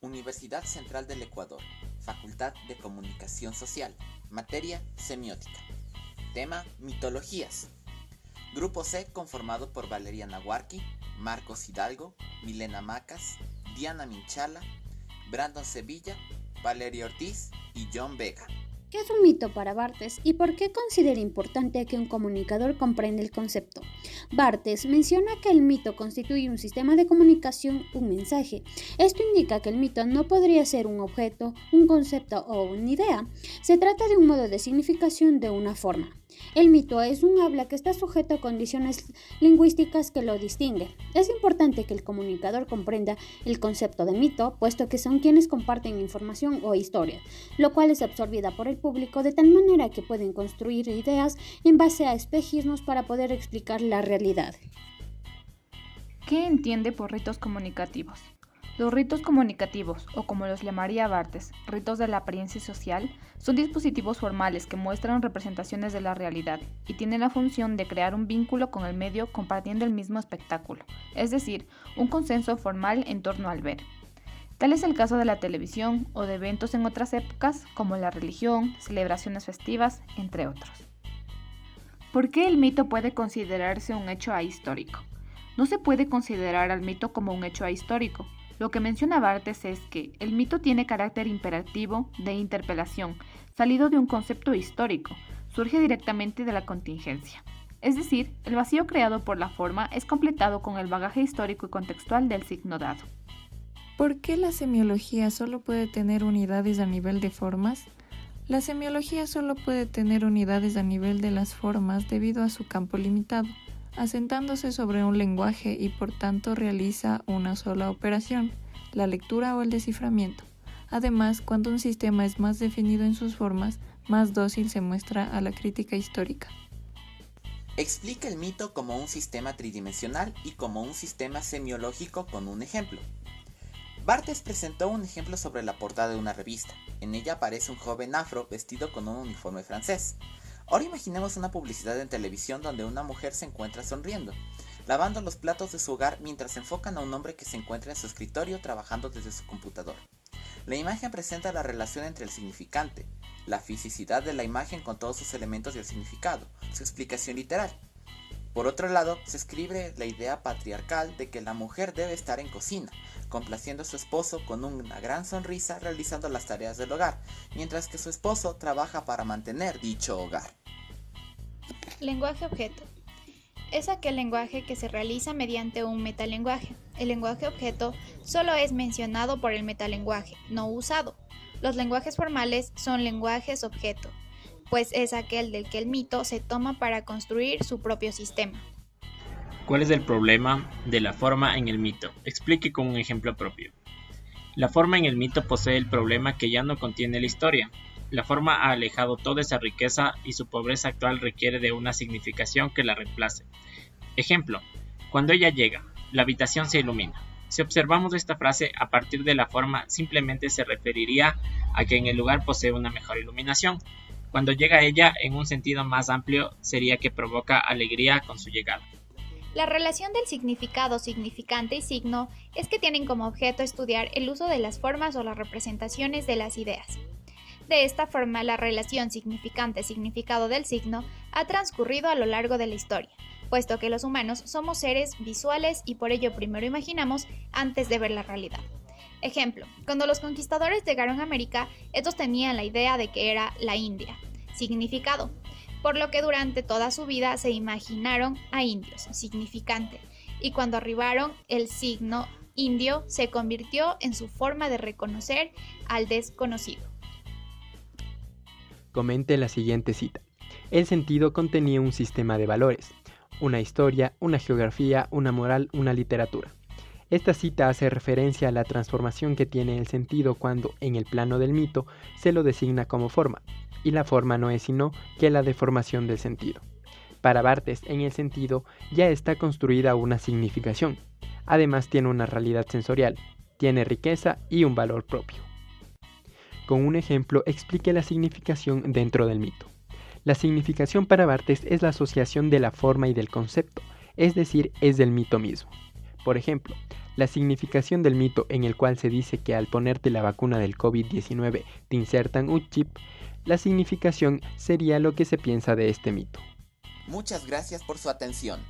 Universidad Central del Ecuador, Facultad de Comunicación Social, materia semiótica. Tema mitologías. Grupo C conformado por Valeria Nahuarqui, Marcos Hidalgo, Milena Macas, Diana Minchala, Brandon Sevilla, Valeria Ortiz y John Vega. ¿Qué es un mito para Barthes y por qué considera importante que un comunicador comprenda el concepto? Barthes menciona que el mito constituye un sistema de comunicación, un mensaje. Esto indica que el mito no podría ser un objeto, un concepto o una idea. Se trata de un modo de significación de una forma. El mito es un habla que está sujeto a condiciones lingüísticas que lo distinguen. Es importante que el comunicador comprenda el concepto de mito, puesto que son quienes comparten información o historia, lo cual es absorbida por el público de tal manera que pueden construir ideas en base a espejismos para poder explicar la realidad. ¿Qué entiende por ritos comunicativos? Los ritos comunicativos, o como los llamaría Barthes, ritos de la apariencia social, son dispositivos formales que muestran representaciones de la realidad y tienen la función de crear un vínculo con el medio compartiendo el mismo espectáculo, es decir, un consenso formal en torno al ver. Tal es el caso de la televisión o de eventos en otras épocas como la religión, celebraciones festivas, entre otros. ¿Por qué el mito puede considerarse un hecho ahistórico? No se puede considerar al mito como un hecho ahistórico. Lo que menciona Barthes es que el mito tiene carácter imperativo de interpelación, salido de un concepto histórico, surge directamente de la contingencia. Es decir, el vacío creado por la forma es completado con el bagaje histórico y contextual del signo dado. ¿Por qué la semiología solo puede tener unidades a nivel de formas? La semiología solo puede tener unidades a nivel de las formas debido a su campo limitado, asentándose sobre un lenguaje y por tanto realiza una sola operación, la lectura o el desciframiento. Además, cuando un sistema es más definido en sus formas, más dócil se muestra a la crítica histórica. Explica el mito como un sistema tridimensional y como un sistema semiológico con un ejemplo. Barthes presentó un ejemplo sobre la portada de una revista. En ella aparece un joven afro vestido con un uniforme francés. Ahora imaginemos una publicidad en televisión donde una mujer se encuentra sonriendo, lavando los platos de su hogar mientras enfocan a un hombre que se encuentra en su escritorio trabajando desde su computador. La imagen presenta la relación entre el significante, la fisicidad de la imagen con todos sus elementos y el significado, su explicación literal. Por otro lado, se escribe la idea patriarcal de que la mujer debe estar en cocina, complaciendo a su esposo con una gran sonrisa realizando las tareas del hogar, mientras que su esposo trabaja para mantener dicho hogar. Lenguaje objeto. Es aquel lenguaje que se realiza mediante un metalenguaje. El lenguaje objeto solo es mencionado por el metalenguaje, no usado. Los lenguajes formales son lenguajes objeto, pues es aquel del que el mito se toma para construir su propio sistema. ¿Cuál es el problema de la forma en el mito? Explique con un ejemplo propio. La forma en el mito posee el problema que ya no contiene la historia. La forma ha alejado toda esa riqueza y su pobreza actual requiere de una significación que la reemplace. Ejemplo, cuando ella llega, la habitación se ilumina. Si observamos esta frase a partir de la forma, simplemente se referiría a que en el lugar posee una mejor iluminación. Cuando llega ella, en un sentido más amplio, sería que provoca alegría con su llegada. La relación del significado, significante y signo es que tienen como objeto estudiar el uso de las formas o las representaciones de las ideas. De esta forma, la relación significante-significado del signo ha transcurrido a lo largo de la historia, puesto que los humanos somos seres visuales y por ello primero imaginamos antes de ver la realidad. Ejemplo, cuando los conquistadores llegaron a América, estos tenían la idea de que era la India. Significado, por lo que durante toda su vida se imaginaron a indios, significante, y cuando arribaron el signo indio se convirtió en su forma de reconocer al desconocido. Comente la siguiente cita. El sentido contenía un sistema de valores, una historia, una geografía, una moral, una literatura. Esta cita hace referencia a la transformación que tiene el sentido cuando, en el plano del mito, se lo designa como forma, y la forma no es sino que la deformación del sentido. Para Barthes, en el sentido ya está construida una significación. Además tiene una realidad sensorial, tiene riqueza y un valor propio. Con un ejemplo explique la significación dentro del mito. La significación para Barthes es la asociación de la forma y del concepto, es decir, es del mito mismo. Por ejemplo, La significación del mito en el cual se dice que al ponerte la vacuna del COVID-19 te insertan un chip, la significación sería lo que se piensa de este mito. Muchas gracias por su atención.